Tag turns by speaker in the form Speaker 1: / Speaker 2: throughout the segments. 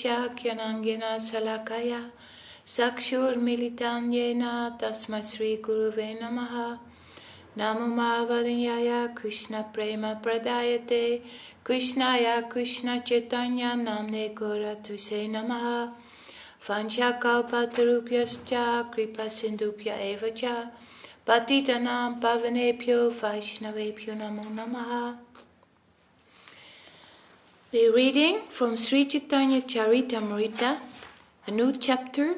Speaker 1: Shakyanangena Salakaya Sakshur Militanyena Tasma Sri Guruve Namaha Namo Mahavadyaya Krishna Prema Pradayate Krishnaya Krishna Chaitanya Namne Goratuse Namaha Vanchakalpatarupyascha Kripa Sindhupya Evacha Patitanam Pavanepyo Vaishnavepyo Namo Namaha. We're reading from Sri Caitanya-caritāmṛta, a new chapter,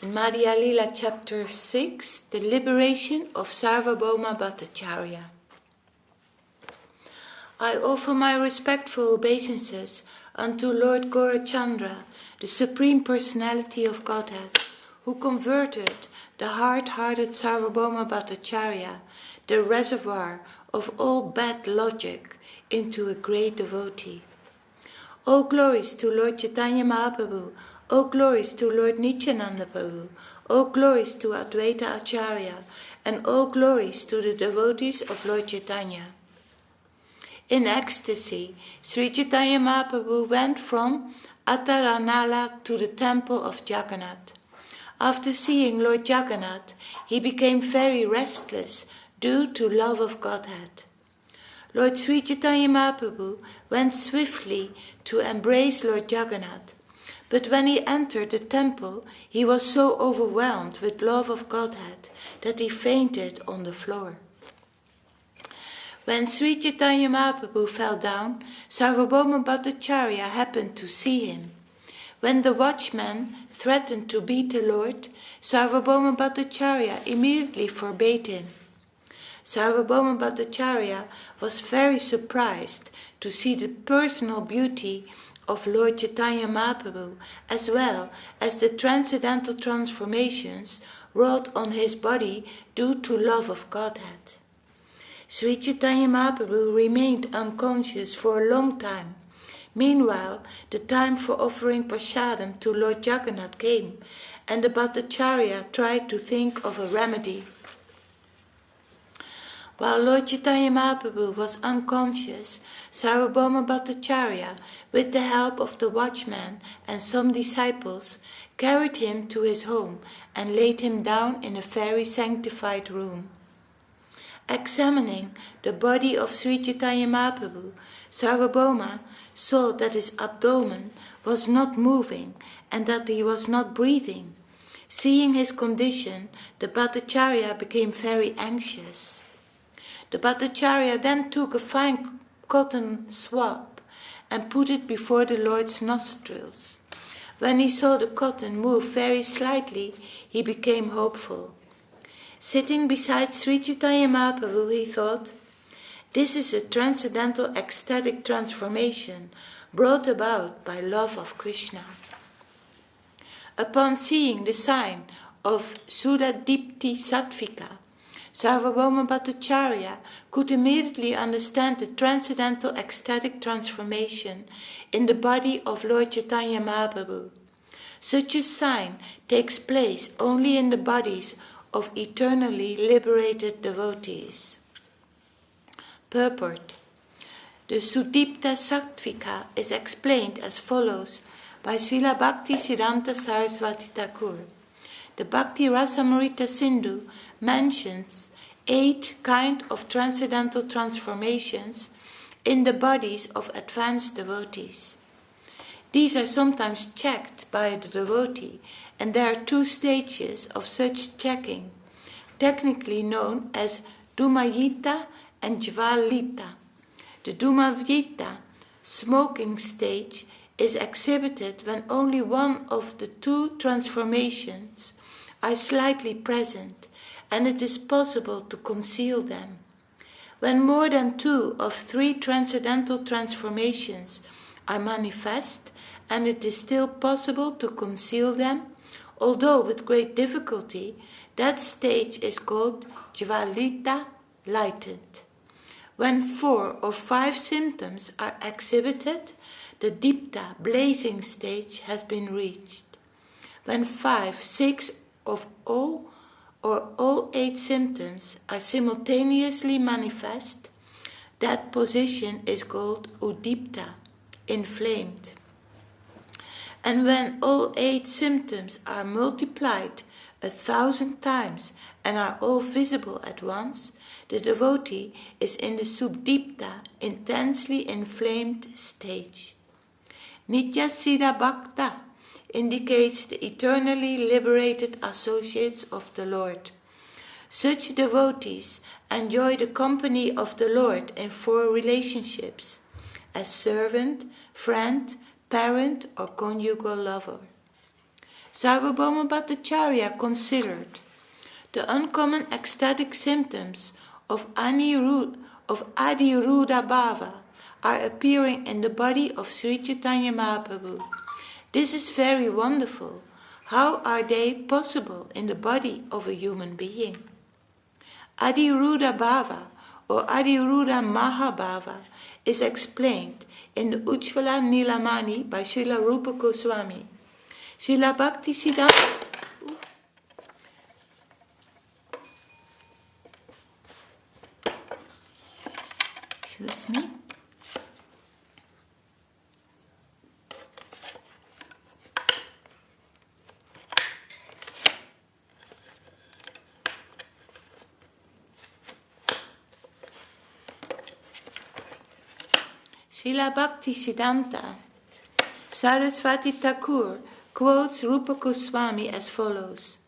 Speaker 1: in Madhya-līlā chapter 6, the liberation of Sarvabhauma Bhattacharya. I offer my respectful obeisances unto Lord Gaurachandra, the Supreme Personality of Godhead, who converted the hard-hearted Sarvabhauma Bhattacharya, the reservoir of all bad logic, into a great devotee. All glories to Lord Chaitanya Mahaprabhu, all glories to Lord Nityananda Prabhu, all glories to Advaita Acharya, and all glories to the devotees of Lord Chaitanya. In ecstasy, Sri Chaitanya Mahaprabhu went from Attaranala to the temple of Jagannath. After seeing Lord Jagannath, he became very restless due to love of Godhead. Lord Sri Chaitanya Mahaprabhu went swiftly to embrace Lord Jagannath, but when he entered the temple, he was so overwhelmed with love of Godhead that he fainted on the floor. When Sri Chaitanya Mahaprabhu fell down, Sarvabhauma Bhattacharya happened to see him. When the watchman threatened to beat the Lord, Sarvabhauma Bhattacharya immediately forbade him. Sarvabhauma Bhattacharya was very surprised to see the personal beauty of Lord Chaitanya Mahaprabhu, as well as the transcendental transformations wrought on his body due to love of Godhead. Sri Chaitanya Mahaprabhu remained unconscious for a long time. Meanwhile, the time for offering prasadam to Lord Jagannath came, and the Bhattacharya tried to think of a remedy. While Lord Chaitanya Mahaprabhu was unconscious, Sarvabhauma Bhattacharya, with the help of the watchman and some disciples, carried him to his home and laid him down in a very sanctified room. Examining the body of Sri Chaitanya Mahaprabhu, Sarvabhauma saw that his abdomen was not moving and that he was not breathing. Seeing his condition, the Bhattacharya became very anxious. The Bhattacharya then took a fine cotton swab and put it before the Lord's nostrils. When he saw the cotton move very slightly, he became hopeful. Sitting beside Sri Chaitanya Mahaprabhu, he thought, "This is a transcendental ecstatic transformation brought about by love of Krishna." Upon seeing the sign of Sudadipti Sattvika, Sarvabhauma Bhattacharya could immediately understand the transcendental ecstatic transformation in the body of Lord Chaitanya Mahaprabhu. Such a sign takes place only in the bodies of eternally liberated devotees. Purport. The Sudipta Sattvika is explained as follows by Śrīla Bhakti Siddhanta Saraswati Thakur. The Bhakti Rasamrita Sindhu mentions 8 kinds of transcendental transformations in the bodies of advanced devotees. These are sometimes checked by the devotee, and there are 2 stages of such checking, technically known as Dhumayita and Jvalita. The Dhumayita, smoking stage, is exhibited when only one of the 2 transformations are slightly present, and it is possible to conceal them. When more than 2 of 3 transcendental transformations are manifest, and it is still possible to conceal them, although with great difficulty, that stage is called Jvalita, lighted. When 4 or 5 symptoms are exhibited, the Dipta, blazing stage has been reached. When 5, 6 of all or all 8 symptoms are simultaneously manifest, that position is called Udipta, inflamed. And when all 8 symptoms are multiplied 1,000 times and are all visible at once, the devotee is in the subtitle, intensely inflamed stage. Nitya-siddha bhakta indicates the eternally liberated associates of the Lord. Such devotees enjoy the company of the Lord in 4 relationships: as servant, friend, parent, or conjugal lover. Sarvabhauma Bhattacharya considered the uncommon ecstatic symptoms of Adiruddha Bhava are appearing in the body of Sri Chaitanya Mahaprabhu. This is very wonderful. How are they possible in the body of a human being? Adiruddha Bhava or Adiruddha Mahabhava is explained in the Ujjvala Nilamani by Srila Rupa Gosvāmī. Srila Bhakti Siddhanta. Excuse me. Srila Bhakti Siddhanta Saraswati Thakur quotes Rupa Gosvāmī as follows: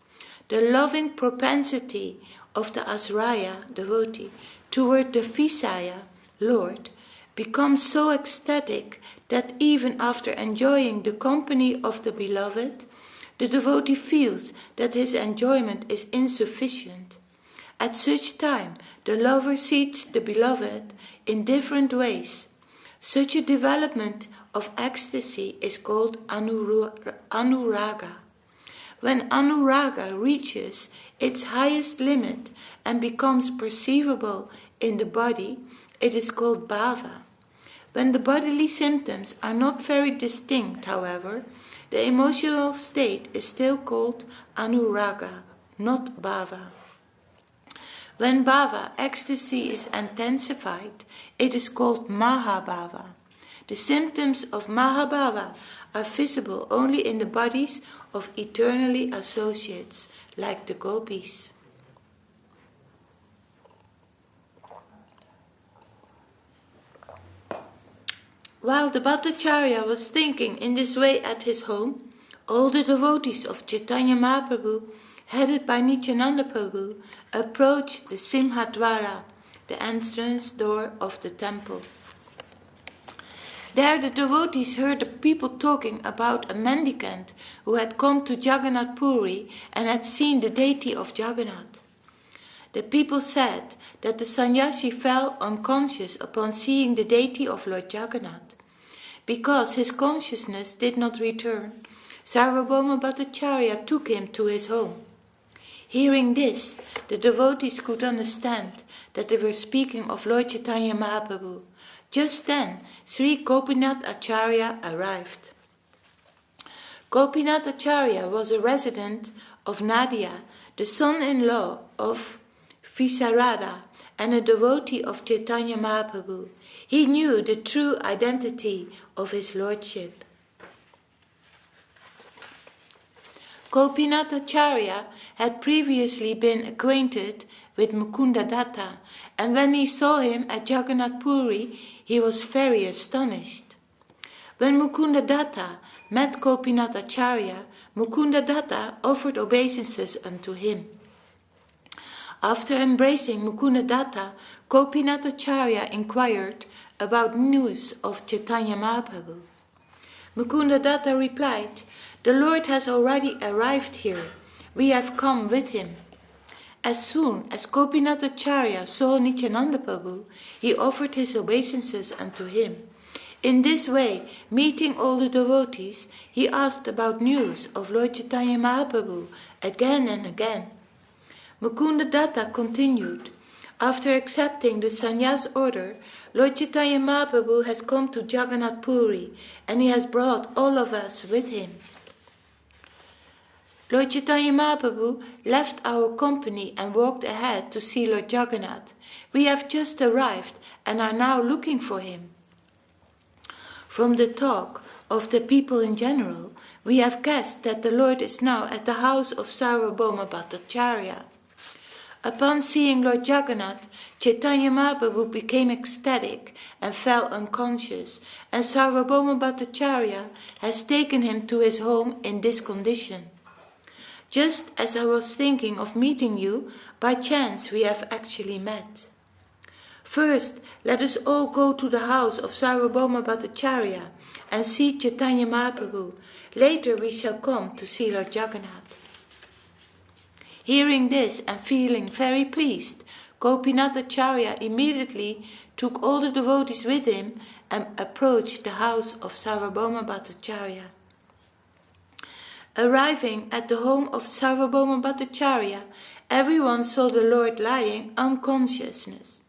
Speaker 1: the loving propensity of the Asraya devotee toward the Visaya, Lord, becomes so ecstatic that even after enjoying the company of the beloved, the devotee feels that his enjoyment is insufficient. At such time, the lover seeks the beloved in different ways. Such a development of ecstasy is called anuraga. When anuraga reaches its highest limit and becomes perceivable in the body, it is called bhava. When the bodily symptoms are not very distinct, however, the emotional state is still called anuraga, not bhava. When bhava, ecstasy, is intensified, it is called mahabhava. The symptoms of mahabhava are visible only in the bodies of eternally associates, like the gopis. While the Bhattacharya was thinking in this way at his home, all the devotees of Caitanya Mahaprabhu, headed by Nityananda Prabhu, approached the Simhadvara, the entrance door of the temple. There the devotees heard the people talking about a mendicant who had come to Jagannath Puri and had seen the deity of Jagannath. The people said that the sannyasi fell unconscious upon seeing the deity of Lord Jagannath. Because his consciousness did not return, Sarvabhauma Bhattacharya took him to his home. Hearing this, the devotees could understand that they were speaking of Lord Chaitanya Mahaprabhu. Just then, Sri Gopinath Acharya arrived. Gopinath Acharya was a resident of Nadia, the son-in-law of Visarada, and a devotee of Chaitanya Mahaprabhu. He knew the true identity of his lordship. Gopinath Acharya had previously been acquainted with Mukundadatta, and when he saw him at Jagannath Puri, he was very astonished. When Mukundadatta met Gopinath Acharya, Mukundadatta offered obeisances unto him. After embracing Mukundadatta, Gopinath Acharya inquired about news of Chaitanya Mahaprabhu. Mukundadatta replied, "The Lord has already arrived here. We have come with him." As soon as Gopinath Acharya saw Nityananda Prabhu, he offered his obeisances unto him. In this way, meeting all the devotees, he asked about news of Lord Chaitanya Mahaprabhu again and again. Mukundadatta continued, "After accepting the sannyas order, Lord Chaitanya Mahaprabhu has come to Jagannath Puri, and he has brought all of us with him." Lord Chaitanya Mahaprabhu left our company and walked ahead to see Lord Jagannath. "We have just arrived and are now looking for him." From the talk of the people in general, we have guessed that the Lord is now at the house of Sarvabhauma Bhattacharya. Upon seeing Lord Jagannath, Caitanya Mahaprabhu became ecstatic and fell unconscious, and Sarvabhauma Bhattacharya has taken him to his home in this condition. Just as I was thinking of meeting you, by chance we have actually met. First, let us all go to the house of Sarvabhauma Bhattacharya and see Caitanya Mahaprabhu. Later we shall come to see Lord Jagannath. Hearing this and feeling very pleased, Gopinathacharya immediately took all the devotees with him and approached the house of Sarvabhauma Bhattacharya. Arriving at the home of Sarvabhauma Bhattacharya, everyone saw the Lord lying unconscious.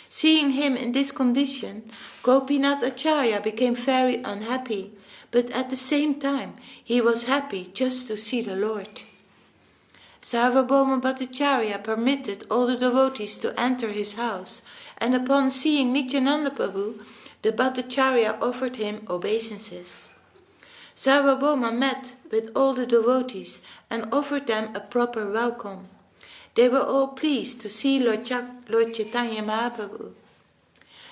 Speaker 1: Seeing him in this condition, Gopinathacharya became very unhappy, but at the same time he was happy just to see the Lord. Sarvabhauma Bhattacharya permitted all the devotees to enter his house, and upon seeing Nityananda Prabhu, the Bhattacharya offered him obeisances. Sarvabhauma met with all the devotees and offered them a proper welcome. They were all pleased to see Lord Caitanya Mahaprabhu.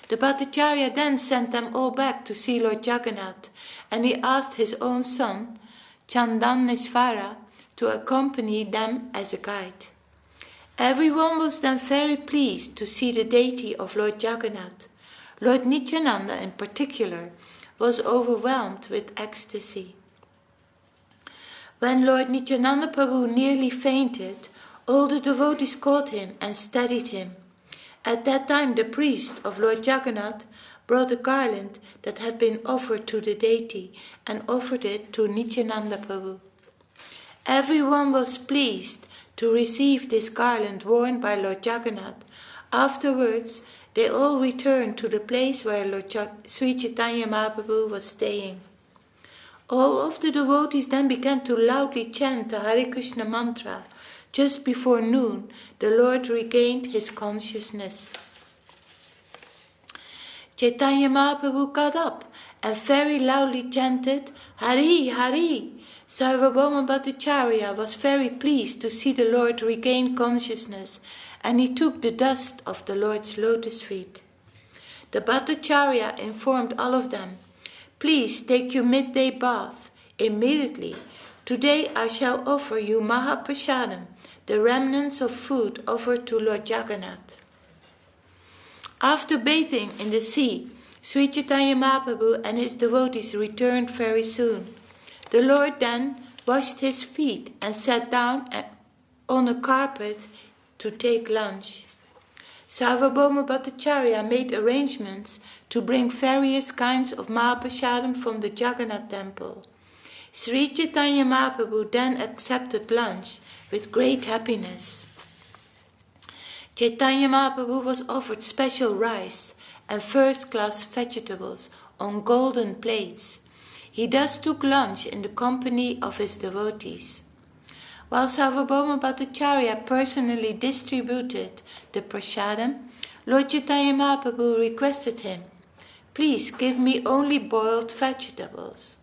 Speaker 1: The Bhattacharya then sent them all back to see Lord Jagannath, and he asked his own son, Chandanesvara, to accompany them as a guide. Everyone was then very pleased to see the deity of Lord Jagannath. Lord Nityananda in particular was overwhelmed with ecstasy. When Lord Nityananda Prabhu nearly fainted, all the devotees caught him and steadied him. At that time the priest of Lord Jagannath brought a garland that had been offered to the deity and offered it to Nityananda Prabhu. Everyone was pleased to receive this garland worn by Lord Jagannath. Afterwards, they all returned to the place where Sri Caitanya Mahaprabhu was staying. All of the devotees then began to loudly chant the Hare Krishna mantra. Just before noon, the Lord regained his consciousness. Caitanya Mahaprabhu got up and very loudly chanted, Hari, Hari. Sarvabhauma Bhattacharya was very pleased to see the Lord regain consciousness, and he took the dust of the Lord's lotus feet. The Bhattacharya informed all of them, Please take your midday bath immediately. Today I shall offer you Mahaprasadam, the remnants of food offered to Lord Jagannath. After bathing in the sea, Sri Caitanya Mahaprabhu and his devotees returned very soon. The Lord then washed his feet and sat down on a carpet to take lunch. Sarvabhauma Bhattacharya made arrangements to bring various kinds of Mahaprasadam from the Jagannath temple. Sri Caitanya Mahaprabhu then accepted lunch with great happiness. Caitanya Mahaprabhu was offered special rice and first-class vegetables on golden plates. He thus took lunch in the company of his devotees. While Sarvabhauma Bhattacharya personally distributed the prasadam, Lord Caitanya Mahaprabhu requested him, Please give me only boiled vegetables.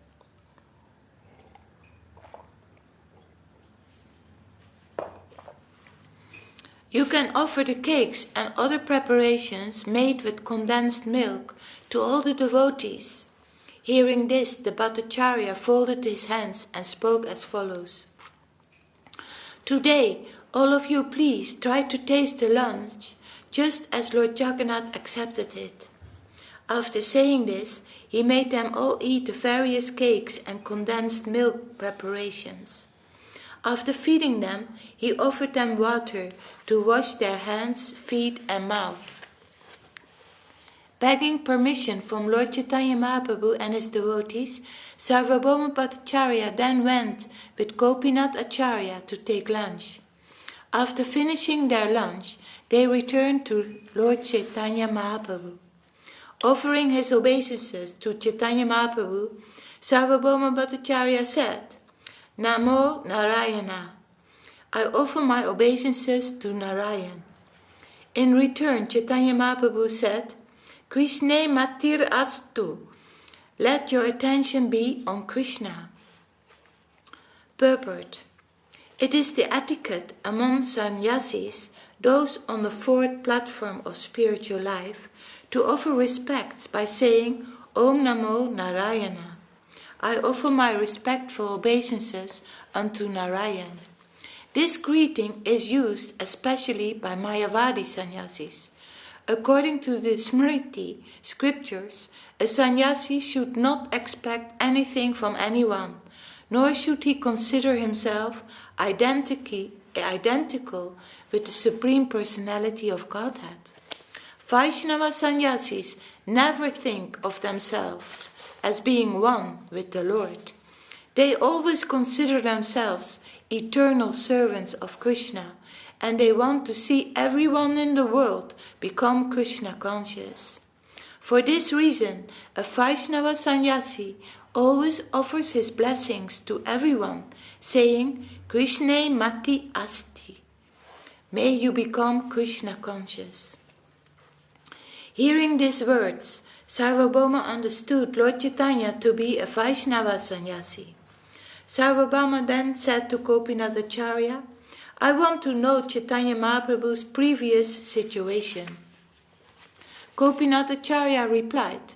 Speaker 1: You can offer the cakes and other preparations made with condensed milk to all the devotees. Hearing this, the Bhattacharya folded his hands and spoke as follows. Today, all of you please try to taste the lunch, just as Lord Jagannath accepted it. After saying this, he made them all eat the various cakes and condensed milk preparations. After feeding them, he offered them water to wash their hands, feet and mouth. Begging permission from Lord Caitanya Mahaprabhu and his devotees, Sarvabhauma Bhattacharya then went with Gopinath Acharya to take lunch. After finishing their lunch, they returned to Lord Caitanya Mahaprabhu. Offering his obeisances to Caitanya Mahaprabhu, Sarvabhauma Bhattacharya said, Namo Narayana. I offer my obeisances to Narayan. In return, Caitanya Mahaprabhu said, Krishne matir astu. Let your attention be on Krishna. Purport. It is the etiquette among sannyasis, those on the fourth platform of spiritual life, to offer respects by saying Om Namo Narayana. I offer my respectful obeisances unto Narayan. This greeting is used especially by Mayavadi sannyasis. According to the Smriti scriptures, a sannyasi should not expect anything from anyone, nor should he consider himself identical with the Supreme Personality of Godhead. Vaishnava sannyasis never think of themselves as being one with the Lord. They always consider themselves eternal servants of Krishna, and they want to see everyone in the world become Krishna conscious. For this reason, a Vaishnava sannyasi always offers his blessings to everyone, saying, Krishna Mati Asti. May you become Krishna conscious. Hearing these words, Sarvabhauma understood Lord Chaitanya to be a Vaishnava sannyasi. Sarvabhauma then said to Gopinathacharya, I want to know Chaitanya Mahaprabhu's previous situation. Gopinathacharya replied,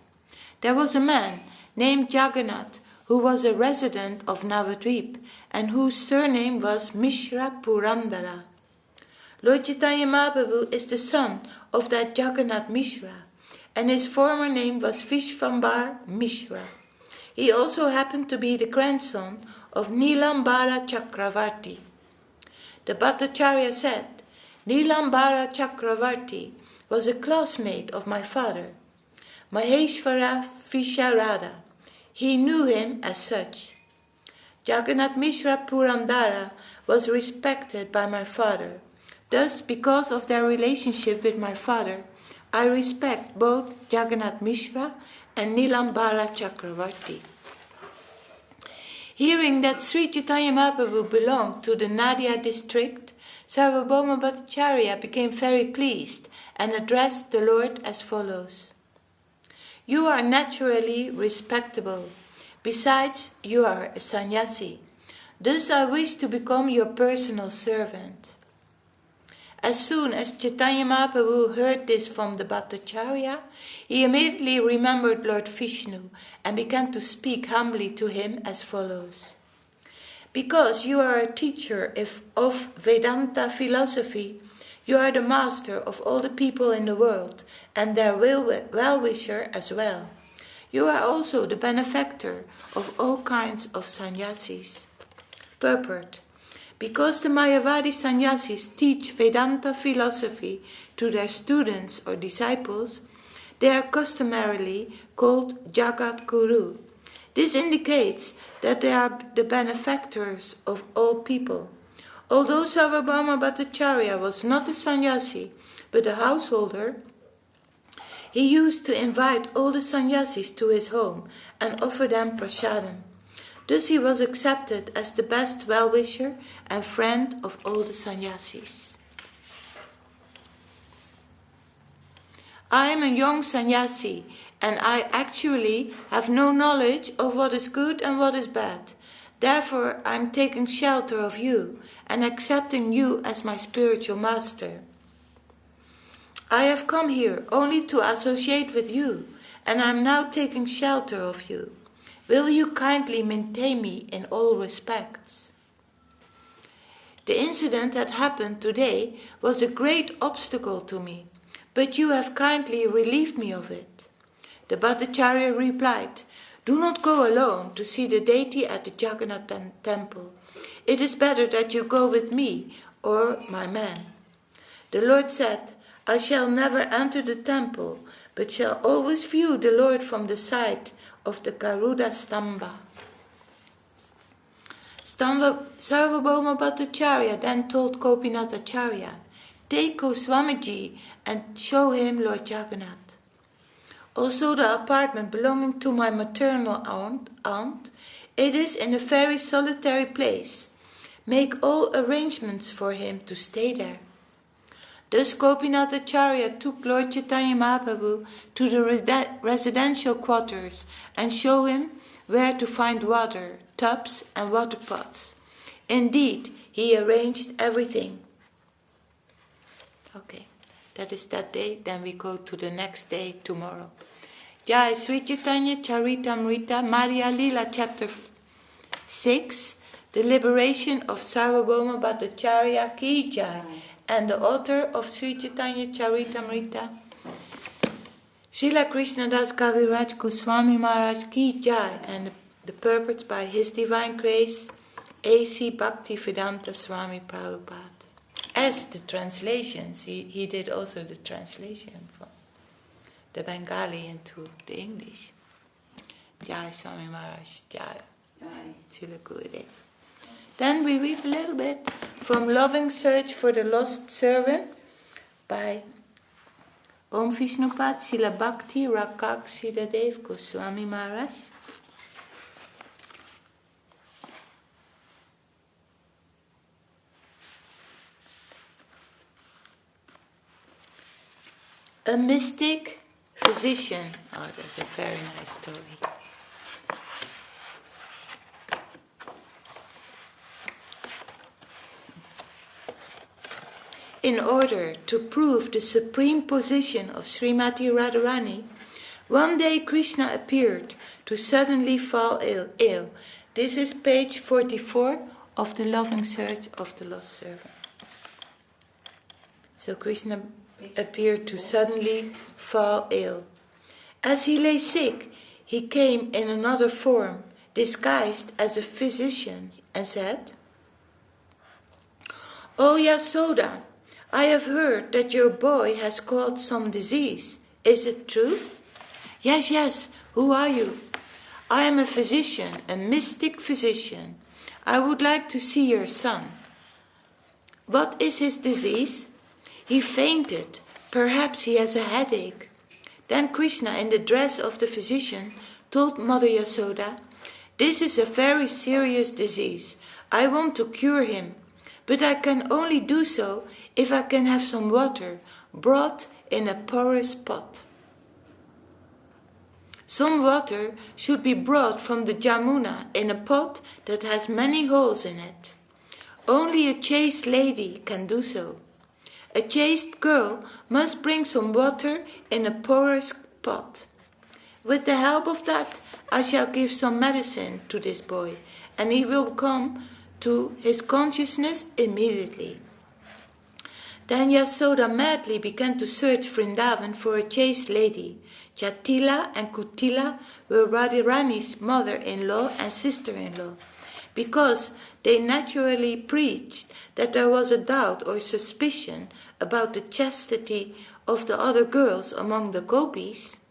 Speaker 1: there was a man named Jagannath who was a resident of Navadvip and whose surname was Mishra Purandara. Lord Chaitanya Mahaprabhu is the son of that Jagannath Mishra, and his former name was Vishvambar Mishra. He also happened to be the grandson of Nilambara Chakravarti. The Bhattacharya said, Nilambara Chakravarti was a classmate of my father, Maheshvara Visharada. He knew him as such. Jagannath Mishra Purandara was respected by my father. Thus, because of their relationship with my father, I respect both Jagannath Mishra and Nilambara Chakravarti. Hearing that Sri Chaitanya Mahaprabhu belonged to the Nadia district, Sarvabhauma Bhattacharya became very pleased and addressed the Lord as follows. You are naturally respectable. Besides, you are a sannyasi. Thus I wish to become your personal servant. As soon as Chaitanya Mahaprabhu heard this from the Bhattacharya, he immediately remembered Lord Vishnu and began to speak humbly to him as follows. Because you are a teacher of Vedanta philosophy, you are the master of all the people in the world and their well-wisher as well. You are also the benefactor of all kinds of sannyasis. Purport. Because the Mayavadi sannyasis teach Vedanta philosophy to their students or disciples, they are customarily called Jagat Guru. This indicates that they are the benefactors of all people. Although Sarvabhauma Bhattacharya was not a sannyasi, but a householder, he used to invite all the sannyasis to his home and offer them prasadam. Thus he was accepted as the best well-wisher and friend of all the sannyasis. I am a young sannyasi, and I actually have no knowledge of what is good and what is bad. Therefore I am taking shelter of you and accepting you as my spiritual master. I have come here only to associate with you, and I am now taking shelter of you. Will you kindly maintain me in all respects? The incident that happened today was a great obstacle to me, but you have kindly relieved me of it. The Bhattacharya replied, do not go alone to see the deity at the Jagannath temple. It is better that you go with me or my man. The Lord said, I shall never enter the temple, but shall always view the Lord from the side of the Garuda Stamba. Sarvabhauma Bhattacharya then told Gopinathacharya, take Gosvāmiji and show him Lord Jagannath. Also the apartment belonging to my maternal aunt, it is in a very solitary place. Make all arrangements for him to stay there. Thus Gopinathacharya took Lord Chaitanya Mahaprabhu to the residential quarters and showed him where to find water, tubs and water pots. Indeed, he arranged everything. Okay, that is that day. Then we go to the next day, tomorrow. Jai Sri Caitanya-caritāmṛta, Madhya-līlā, chapter 6, the liberation of Sarvabhauma Bhattacharya ki jai. And the author of Sri Caitanya-caritāmṛta, Śrīla Kṛṣṇadāsa Kavirāja Gosvāmī Maharaj ki jai, and the purports by His Divine Grace, A.C. Bhakti Vedanta Swāmī Prabhupada. As the translations, he did also the translation from the Bengali into the English. Jai Swāmī Maharaj, Jai. Srila Gurudev. Then we read a little bit from Loving Search for the Lost Servant by Om Vishnupad Srila Bhakti Rakak Siddhadev Goswami Maharaj. A mystic physician. Oh, that's a very nice story. In order to prove the supreme position of Srimati Radharani, one day Krishna appeared to suddenly fall ill. This is page 44 of the Loving Search of the Lost Servant. So Krishna appeared to suddenly fall ill. As he lay sick, he came in another form, disguised as a physician, and said, "O Yasoda, I have heard that your boy has caught some disease. Is it true?" Yes, who are you?" "I am a physician, a mystic physician. I would like to see your son." "What is his disease?" "He fainted. Perhaps he has a headache." Then Krishna, in the dress of the physician, told Mother Yasoda, "This is a very serious disease. I want to cure him. But I can only do so if I can have some water brought in a porous pot. Some water should be brought from the Jamuna in a pot that has many holes in it. Only a chaste lady can do so. A chaste girl must bring some water in a porous pot. With the help of that, I shall give some medicine to this boy, and he will come to his consciousness immediately." Then Yasoda madly began to search Vrindavan for a chaste lady. Jatila and Kutila were Radharani's mother-in-law and sister-in-law, because they naturally preached that there was a doubt or suspicion about the chastity of the other girls among the gopis.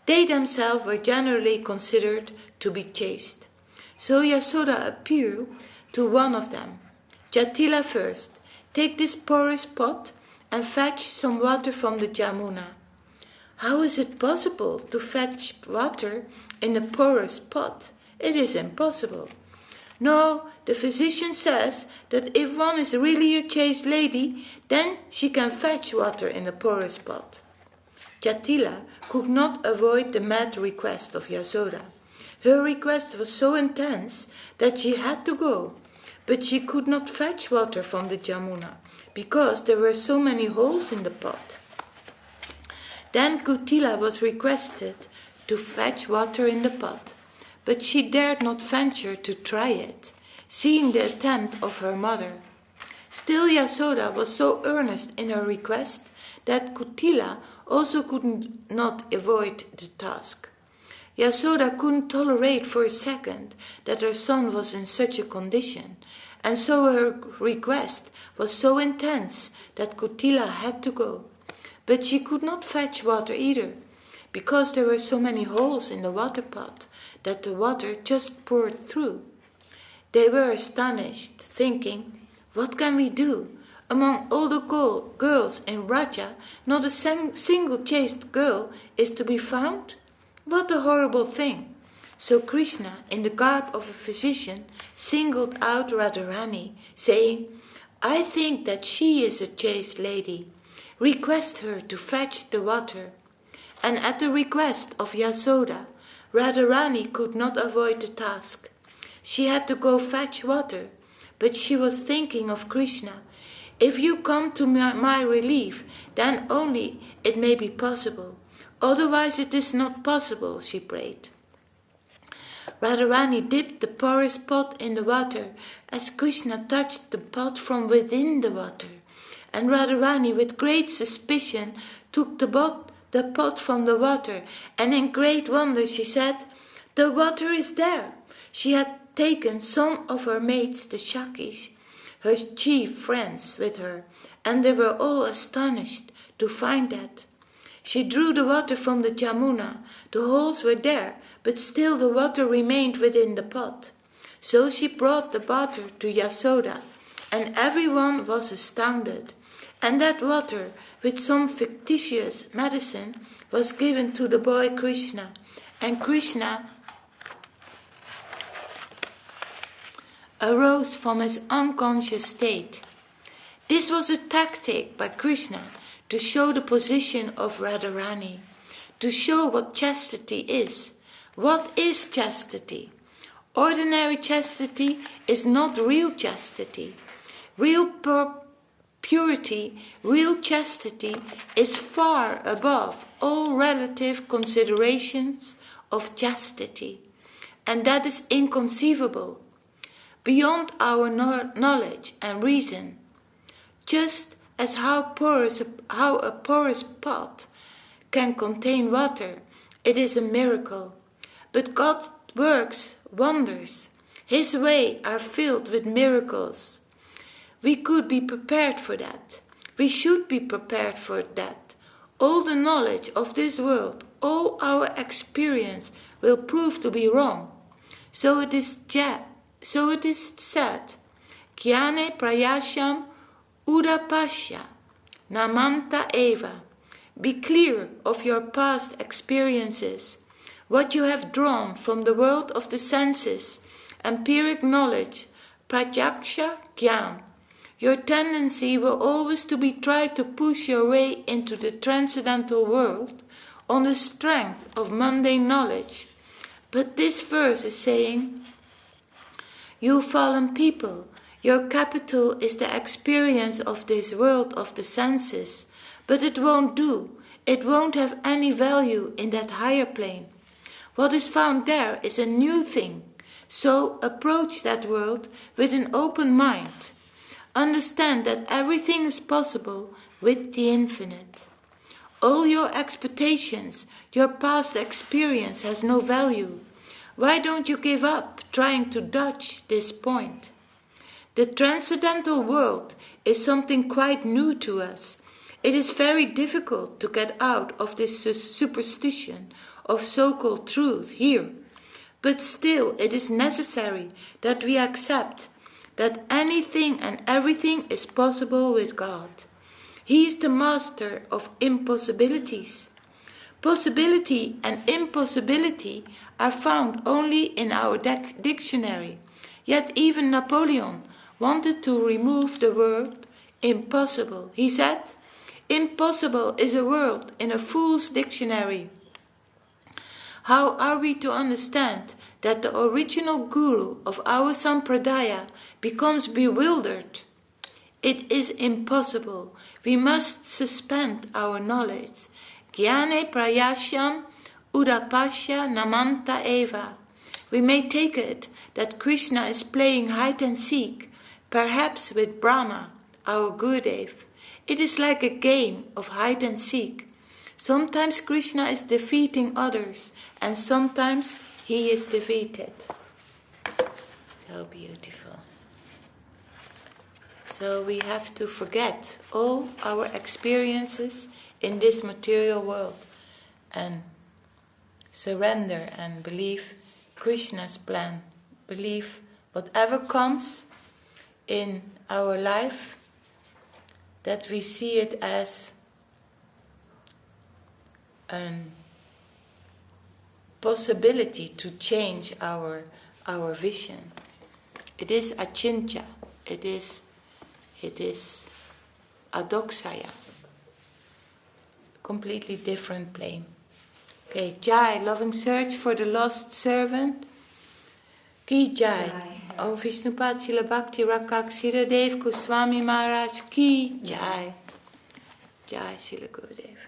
Speaker 1: They themselves were generally considered to be chaste. So Yasoda appeared to one of them. "Jatila first, take this porous pot and fetch some water from the Jamuna." "How is it possible to fetch water in a porous pot? It is impossible." "No, the physician says that if one is really a chaste lady, then she can fetch water in a porous pot." Jatila could not avoid the mad request of Yasoda. Her request was so intense that she had to go, but she could not fetch water from the Jamuna, because there were so many holes in the pot. Then Kutila was requested to fetch water in the pot, but she dared not venture to try it, seeing the attempt of her mother. Still Yasoda was so earnest in her request that Kutila also could not avoid the task. Yasoda couldn't tolerate for a second that her son was in such a condition, and so her request was so intense that Kutila had to go. But she could not fetch water either, because there were so many holes in the water pot that the water just poured through. They were astonished, thinking, "What can we do? Among all the girls in Raja, not a single chaste girl is to be found? What a horrible thing!" So Krishna, in the garb of a physician, singled out Radharani, saying, "I think that she is a chaste lady. request her to fetch the water. And at the request of Yasoda, Radharani could not avoid the task. She had to go fetch water, but she was thinking of Krishna. If you come to my relief, then only it may be possible. Otherwise it is not possible, she prayed. Radharani dipped the porous pot in the water as Krishna touched the pot from within the water. And Radharani, with great suspicion, took the pot from the water, and in great wonder she said, "The water is there." She had taken some of her mates, the Shakis, her chief friends, with her, and they were all astonished to find that. She drew the water from the Jamuna. The holes were there, but still the water remained within the pot. So she brought the water to Yasoda, and everyone was astounded. And that water, with some fictitious medicine, was given to the boy Krishna, and Krishna arose from his unconscious state. This was a tactic by Krishna to show the position of Radharani, to show what chastity is. What is chastity? Ordinary chastity is not real chastity. Real purity, real chastity is far above all relative considerations of chastity, and that is inconceivable, beyond our knowledge and reason. Just as how a porous pot can contain water, it is a miracle. But God works wonders. His ways are filled with miracles. We could be prepared for that. We should be prepared for that. All the knowledge of this world, all our experience will prove to be wrong. So it is said, Jnane prayasham udapasya namanta eva. Be clear of your past experiences, what you have drawn from the world of the senses, empiric knowledge, pratyaksha jnana. Your tendency will always to be try to push your way into the transcendental world on the strength of mundane knowledge. But this verse is saying, you fallen people, your capital is the experience of this world of the senses, but it won't do. It won't have any value in that higher plane. What is found there is a new thing. So approach that world with an open mind. Understand that everything is possible with the infinite. All your expectations, your past experience has no value. Why don't you give up trying to dodge this point? The transcendental world is something quite new to us. It is very difficult to get out of this superstition of so-called truth here. But still it is necessary that we accept that anything and everything is possible with God. He is the master of impossibilities. Possibility and impossibility are found only in our dictionary. Yet even Napoleon wanted to remove the word impossible. He said, impossible is a word in a fool's dictionary. How are we to understand that the original guru of our sampradaya becomes bewildered? It is impossible. We must suspend our knowledge. Jnane prayasham udapasya namanta eva. We may take it that Krishna is playing hide and seek, perhaps with Brahmā, our Gurudev. It is like a game of hide and seek. Sometimes Krishna is defeating others, and sometimes he is defeated. So beautiful. So we have to forget all our experiences in this material world and surrender and believe Krishna's plan. Believe whatever comes in our life, that we see it as a possibility to change our vision. It is achintya. It is adoksaya. completely different plane. Okay, Jai, loving search for the lost servant. Ki Jai. Om Vishnupad Srila Bhakti Rakak Siradev Gosvāmī Maharaj Ki Jai. Jai Srila Gurudev.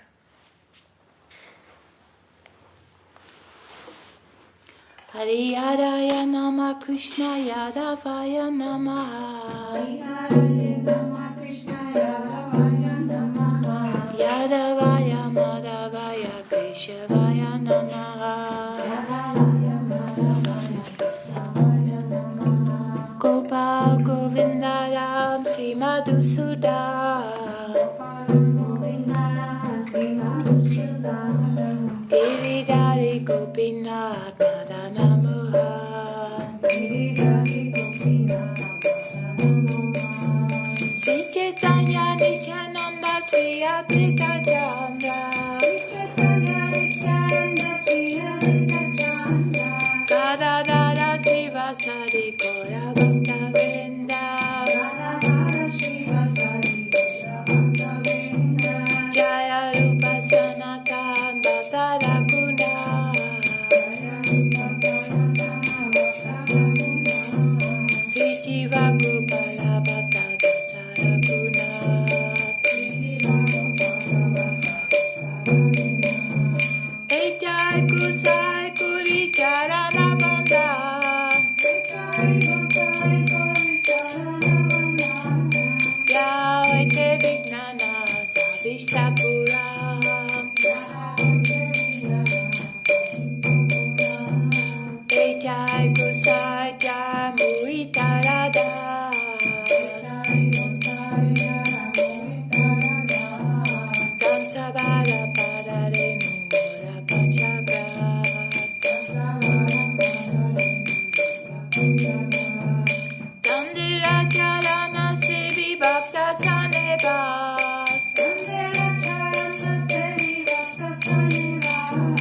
Speaker 1: Hari Yaraya Nama Krishna Yadavaya Namaha. Hari Yaraya Nama Krishna Yadavaya Namaha. Yadavaya Madhavaya Keshavaya Namaha. Yadavaya Madhavaya Keshavaya Namaha. Gopal Govinda Ram Sri Madhusudan. Gopal Govinda Ram Sri Madhusudan. Giridhari Gopinath Madana Mohan. Giridhari Gopinath Madana Mohan. Sri Caitanya Nityananda Sri Advaita Chandra. Sri Caitanya Nityananda Sri Advaita Chandra. Gadadhara Srivasadi Gaura Bhakta Vrinda. Gadadhara Srivasadi Gaura Bhakta Vrinda. Jaya Rupa Sanatan Bhata Rakuna. Jaya Rupa Sanatan Bhata Rakuna. Sri Jiva Gopala Bhata Dasa Rakuna. Sri Jiva Gopala Bhata Dasa Rakuna. Ejai Kusai Kuri Charana Banda. Ejai Kusai Kuri Charana Banda. Yaoite Vignana Savishta Pura. Yaoite Vignana Savishta Pura. Ejai Kusai Jai Muitarada. Ejai Kusai Jai Muitarada. Kamsabala Padare Numura Pachaga. Kamsabala Padare Numura Pachaga. Kandira Chalana Sevi Bhakta Sanebas. Kandira Chalana Sevi Bhakta Sanebas.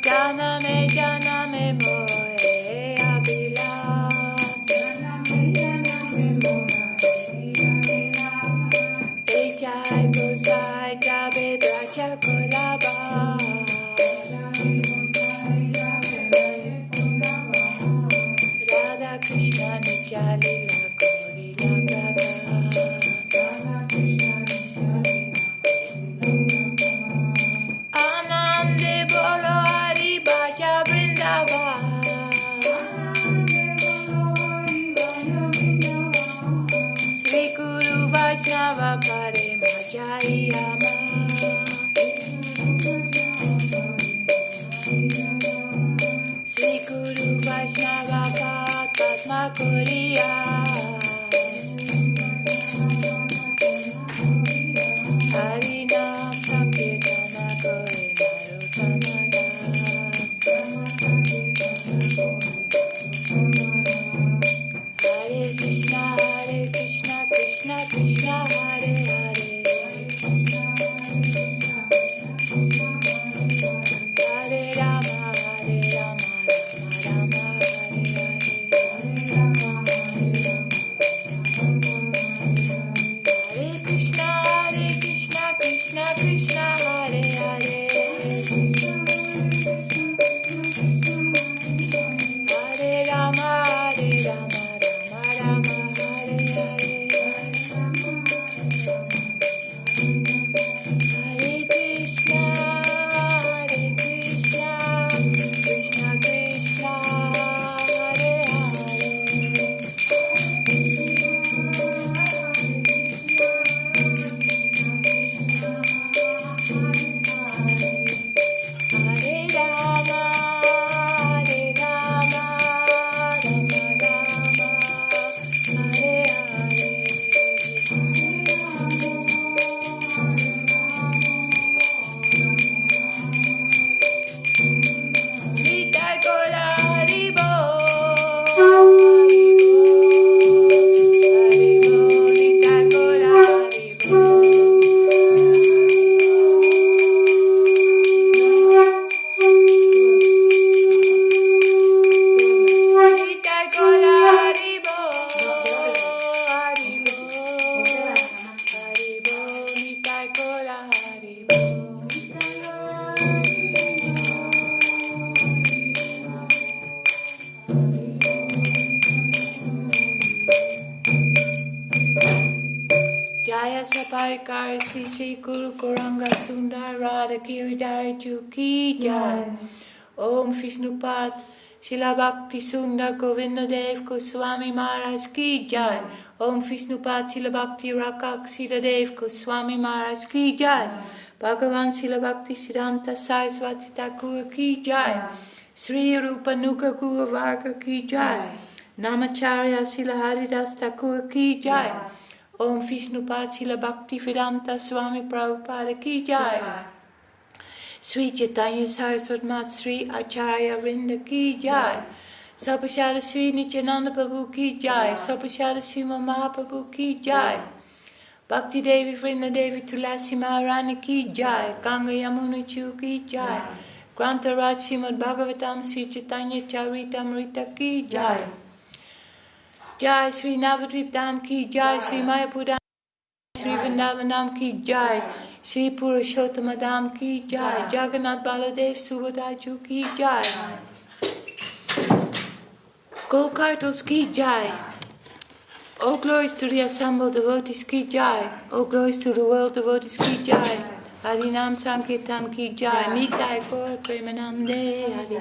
Speaker 1: Janame Janame Moe Abhilas. Janame Janame Moe Abhilas. Ejai Gosai Jabe Bracha Kolaba. Ejai Gosai Jabe Bracha Kolaba. Radha Krishna Madhya-līlā Kavirāja Prabha. Radha Krishna Madhya-līlā Kavirāja. Anande Bolo Hari Bhaja Vrindavan. Anande Bolo Hari Bhaja Vrindavan. Sri Guru Vaishnava Pare Majayama. Sri Guru Vaishnava Padma Koriya. Harinam Sankirtana Kore Narottama Das. Hare Krishna Krishna Krishna Hare Hare. Hare Rama Rama Rama Hare Hare. Hare Krishna Krishna Krishna Hare Hare. Hare Rama Rama Rama Hare Hare. Jaya Saparikara Sisi Kuru Kuranga Sundar Radha Giridhari Ki Jai. Om Vishnupad Śrīla Bhakti Sundar Govinda Dev Swāmī Maharaj Ki Jai. Om Vishnupad Śrīla Bhakti Rakak Śrīdhar Swāmī Maharaj Ki Jai. Bhagavan Śrīla Bhakti Siddhanta Saraswati Thakur Ki Jai. Sri Rupa Nuka Guru Varga Ki Jai. Namacharya Śrīla Haridas Thakur Ki Jai. Om Vishnupad Śrīla Bhakti Vedanta Swāmī Prabhupada Ki Jai. Sri Caitanya-caritāmṛta Mat Sri Acharya Vrinda Ki Jai. Sabhashada Sri Nityananda Prabhu Ki Jai. Sabhashada Sri Mahaprabhu Ki Jai. Bhakti Devi Vrinda Devi Tulasi Maharani Ki Jai. Ganga Yamuna Chu Ki Jai. Grantaraj Srimad Bhagavatam Sri Caitanya-caritāmṛta Ki Jai. Jai Sri Navadvip Dham Ki Jai. Sri Mayapur Dham Sri Vrindavan Dham Ki Jai. Sri Purushottama Dham Ki Jai. Jagannath Baladev Subhadaju Ki Jai. Go-kartals Ki Jai. All glories to the assembled devotees Ki Jai. All glories to the world devotees Ki Jai. Harinam Sankirtan Ki Jai. Nitai Gaur Premanande Hari.